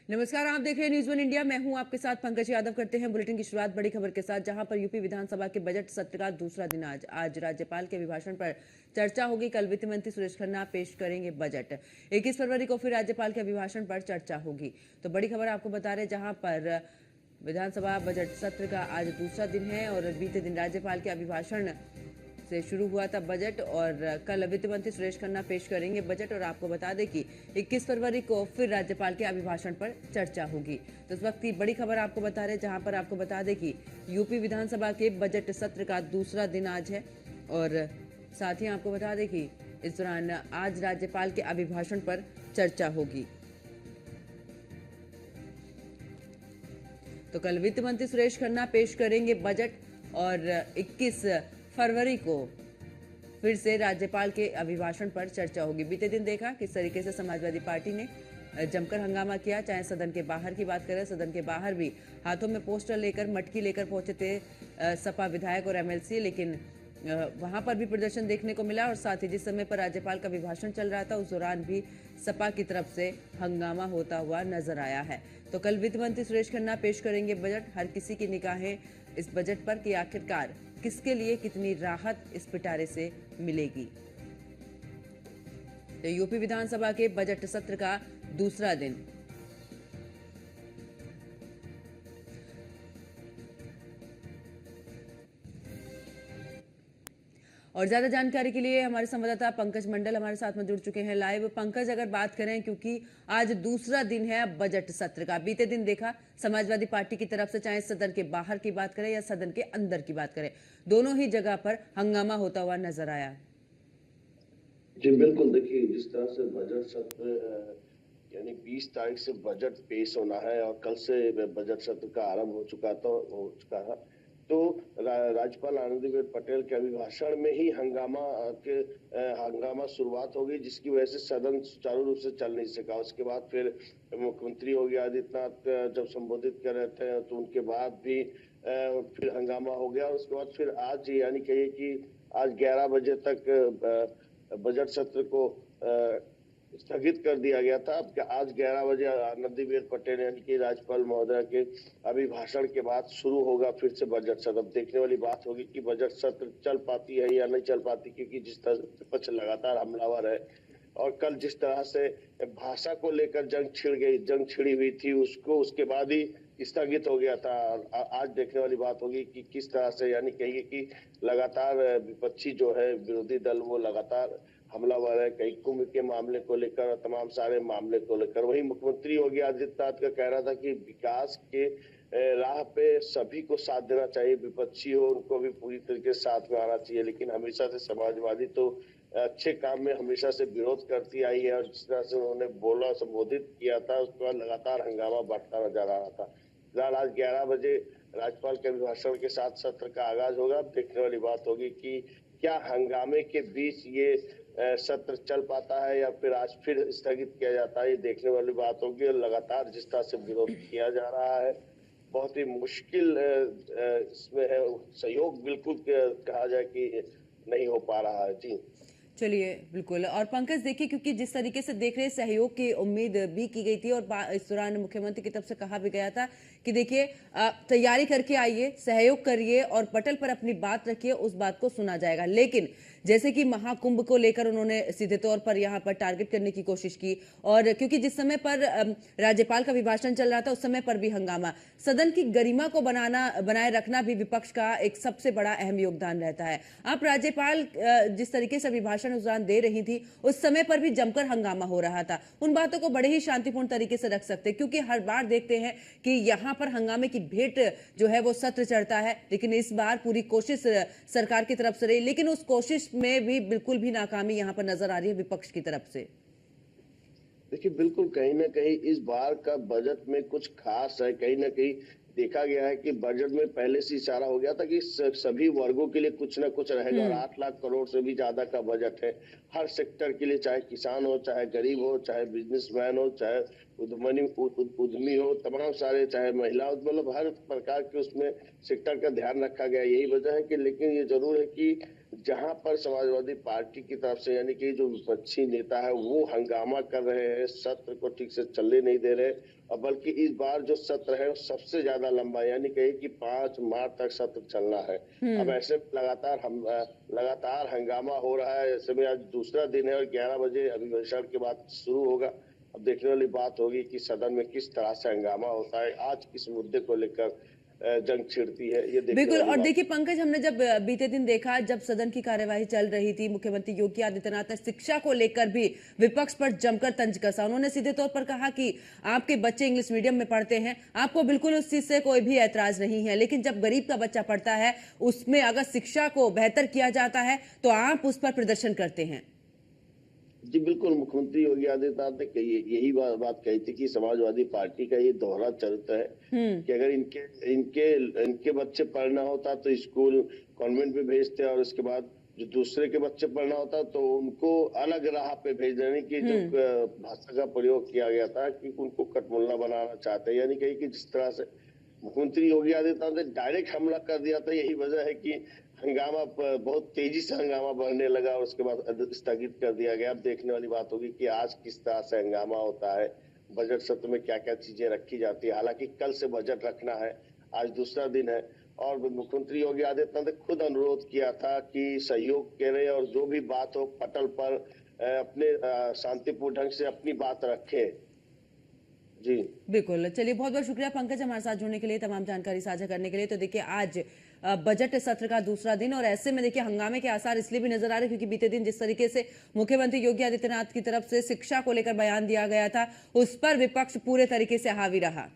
नमस्कार, आप देख रहे हैं न्यूज़ वन इंडिया। मैं हूं आपके साथ पंकज यादव। करते हैं बुलेटिन की शुरुआत बड़ी खबर के साथ, जहां पर यूपी विधानसभा के बजट सत्र का दूसरा दिन आज राज्यपाल के अभिभाषण पर चर्चा होगी। कल वित्त मंत्री सुरेश खन्ना पेश करेंगे बजट। 21 फरवरी को फिर राज्यपाल के अभिभाषण पर चर्चा होगी। तो बड़ी खबर आपको बता रहे, जहां पर विधानसभा बजट सत्र का आज दूसरा दिन है और बीते दिन राज्यपाल के अभिभाषण से शुरू हुआ था बजट और कल वित्त मंत्री सुरेश खन्ना पेश करेंगे बजट। और आपको बता दें कि 21 फरवरी को फिर राज्यपाल के अभिभाषण पर चर्चा होगी। तो इस वक्त की बड़ी खबर आपको बता रहे, जहां पर आपको बता दें कि यूपी विधानसभा के बजट सत्र का दूसरा दिन आज है और साथ ही आपको बता दें कि इस दौरान आज राज्यपाल के अभिभाषण पर चर्चा होगी। तो कल वित्त मंत्री सुरेश खन्ना पेश करेंगे बजट और 21 फरवरी को फिर से राज्यपाल के अभिभाषण पर चर्चा होगी। बीते दिन देखा किस तरीके से समाजवादी पार्टी ने जमकर हंगामा किया, चाहे सदन के बाहर की बात करें, सदन के बाहर भी हाथों में पोस्टर लेकर, मटकी लेकर पहुंचे थे सपा विधायक और एमएलसी, लेकिन वहां पर भी प्रदर्शन देखने को मिला। और साथ ही जिस समय पर राज्यपाल का अभिभाषण चल रहा था, उस दौरान भी सपा की तरफ से हंगामा होता हुआ नजर आया है। तो कल वित्त मंत्री सुरेश खन्ना पेश करेंगे बजट। हर किसी की निगाहें इस बजट पर कि आखिरकार किसके लिए कितनी राहत इस पिटारे से मिलेगी। तो यूपी विधानसभा के बजट सत्र का दूसरा दिन। और ज्यादा जानकारी के लिए हमारे संवाददाता पंकज मंडल हमारे साथ में जुड़ चुके हैं लाइव। पंकज, अगर बात करें, क्योंकि आज दूसरा दिन है बजट सत्र का, बीते दिन देखा समाजवादी पार्टी की तरफ से, चाहे सदन के बाहर की बात करें या सदन के अंदर की बात करें, दोनों ही जगह पर हंगामा होता हुआ नजर आया। जी बिल्कुल, देखिए जिस तरह से बजट सत्र यानी 20 तारीख से बजट पेश होना है और कल से बजट सत्र का आरंभ हो चुका था। तो राज्यपाल आनंदीबेन पटेल के अभिभाषण में ही हंगामा शुरुआत होगी, जिसकी वजह से सदन सुचारू रूप से चल नहीं सका। उसके बाद फिर मुख्यमंत्री योगी आदित्यनाथ जब संबोधित कर रहे थे तो उनके बाद भी फिर हंगामा हो गया। उसके बाद फिर आज यानी कहिए कि आज 11 बजे तक बजट सत्र को स्थगित कर दिया गया था। अब आज 11 बजे आनंदीबेन पटेल यानी कि राज्यपाल महोदय के अभिभाषण के बाद शुरू होगा फिर से बजट सत्र। अब देखने वाली बात होगी कि बजट सत्र चल पाती है या नहीं चल पाती, क्योंकि जिस तरह से विपक्ष लगातार हमलावर है और कल जिस तरह से भाषा को लेकर जंग छिड़ी हुई थी, उसके बाद ही स्थगित हो गया था। आज देखने वाली बात होगी कि किस तरह से, यानी कहिए कि लगातार विपक्षी जो है विरोधी दल, वो लगातार हमलावर है, कहीं कुंभ के मामले को लेकर, तमाम सारे मामले को लेकर। वहीं मुख्यमंत्री योगी आदित्यनाथ का कहना था कि विकास के राह पे सभी को साथ देना चाहिए, विपक्षी हो उनको भी पूरी तरीके से साथ में आना चाहिए। लेकिन हमेशा से समाजवादी तो अच्छे काम में हमेशा से विरोध करती आई है और जिस तरह से उन्होंने बोला, संबोधित किया था, उसके बाद लगातार हंगामा बढ़ता नजर आ रहा था। फिलहाल आज 11 बजे राज्यपाल के अभिभाषण के साथ सत्र का आगाज होगा। अब देखने वाली बात होगी कि क्या हंगामे के बीच ये सत्र चल पाता है या फिर आज फिर स्थगित किया जाता है, ये देखने वाली बात होगी। लगातार जिस तरह से विरोध किया जा रहा है, बहुत ही मुश्किल इसमें है, सहयोग बिल्कुल कहा जाए कि नहीं हो पा रहा है। जी चलिए, बिल्कुल। और पंकज देखिए, क्योंकि जिस तरीके से देख रहे हैं, सहयोग की उम्मीद भी की गई थी और इस दौरान मुख्यमंत्री की तरफ से कहा भी गया था कि देखिए तैयारी करके आइए, सहयोग करिए और पटल पर अपनी बात रखिए, उस बात को सुना जाएगा। लेकिन जैसे कि महाकुंभ को लेकर उन्होंने सीधे तौर पर यहाँ पर टारगेट करने की कोशिश की, और क्योंकि जिस समय पर राज्यपाल का अभिभाषण चल रहा था, उस समय पर भी हंगामा, सदन की गरिमा को बनाए रखना भी विपक्ष का एक सबसे बड़ा अहम योगदान रहता है। आप राज्यपाल जिस तरीके से अभिभाषण उस दौरान दे रही थी, उस समय पर भी जमकर हंगामा हो रहा था, उन बातों को बड़े ही शांतिपूर्ण तरीके से रख सकते, क्योंकि हर बार देखते हैं कि यहाँ पर हंगामे की भेंट जो है वो सत्र चढ़ता है। लेकिन इस बार पूरी कोशिश सरकार की तरफ से रही, लेकिन उस कोशिश में भी बिल्कुल भी नाकामी यहाँ पर नजर आ रही है विपक्ष की तरफ से। देखिए, बिल्कुल कहीं ना कहीं इस बार का बजट में कुछ खास है। कहीं ना कहीं देखा गया है कि बजट में पहले से इशारा हो गया था कि सभी वर्गों के लिए कुछ ना कुछ रहेगा और 8 लाख करोड़ से भी ज्यादा का बजट है हर सेक्टर के लिए, चाहे किसान हो, चाहे गरीब हो, चाहे बिजनेसमैन हो, चाहे उद्यमी हो, तमाम सारे, चाहे महिला हो, मतलब हर प्रकार के उसमें सेक्टर का ध्यान रखा गया। यही वजह है कि, लेकिन ये जरूर है कि जहां पर समाजवादी पार्टी की तरफ से यानी कि जो विपक्षी नेता है वो हंगामा कर रहे हैं, सत्र को ठीक से चलने नहीं दे रहे, और बल्कि इस बार जो सत्र है वो सबसे ज्यादा लंबा, यानी कहे कि 5 मार्च तक सत्र चलना है। अब ऐसे लगातार हंगामा हो रहा है। ऐसे में आज दूसरा दिन है और 11 बजे अभिभाषण के बाद शुरू होगा। अब देखने वाली बात होगी कि सदन में किस तरह से हंगामा होता है, आज किस मुद्दे को लेकर जंग छिड़ती है, ये देखने बिल्कुल। वाली और बात। देखिए पंकज, हमने जब बीते दिन देखा, जब सदन की कार्यवाही चल रही थी, मुख्यमंत्री योगी आदित्यनाथ ने शिक्षा को लेकर भी विपक्ष पर जमकर तंज कसा। उन्होंने सीधे तौर पर कहा कि आपके बच्चे इंग्लिश मीडियम में पढ़ते हैं, आपको बिल्कुल उस चीज से कोई भी ऐतराज नहीं है, लेकिन जब गरीब का बच्चा पढ़ता है उसमें अगर शिक्षा को बेहतर किया जाता है तो आप उस पर प्रदर्शन करते हैं। जी बिल्कुल, मुख्यमंत्री योगी आदित्यनाथ ने यही बात कही थी कि समाजवादी पार्टी का ये दोहरा चरित्र है कि अगर इनके इनके इनके बच्चे पढ़ना होता तो स्कूल कॉन्वेंट में भेजते, और उसके बाद जो दूसरे के बच्चे पढ़ना होता तो उनको अलग राह पे भेज देने की जो भाषा का प्रयोग किया गया था कि उनको कटमुल्ला बनाना चाहते हैं। यानी कहीं कि जिस तरह से मुख्यमंत्री योगी आदित्यनाथ ने डायरेक्ट हमला कर दिया था, यही वजह है कि हंगामा बहुत तेजी से हंगामा बढ़ने लगा और उसके बाद स्थगित कर दिया गया। अब देखने वाली बात होगी कि आज किस तरह से हंगामा होता है, बजट सत्र में क्या क्या चीजें रखी जाती है। हालांकि कल से बजट रखना है, आज दूसरा दिन है और मुख्यमंत्री योगी आदित्यनाथ ने खुद अनुरोध किया था कि सहयोग करें और जो भी बात हो पटल पर अपने शांतिपूर्ण ढंग से अपनी बात रखें। जी बिल्कुल। चलिए, बहुत बहुत शुक्रिया पंकज हमारे साथ जुड़ने के लिए, तमाम जानकारी साझा करने के लिए। तो देखिए, आज बजट सत्र का दूसरा दिन और ऐसे में देखिए हंगामे के आसार इसलिए भी नजर आ रहे क्योंकि बीते दिन जिस तरीके से मुख्यमंत्री योगी आदित्यनाथ की तरफ से शिक्षा को लेकर बयान दिया गया था, उस पर विपक्ष पूरे तरीके से हावी रहा।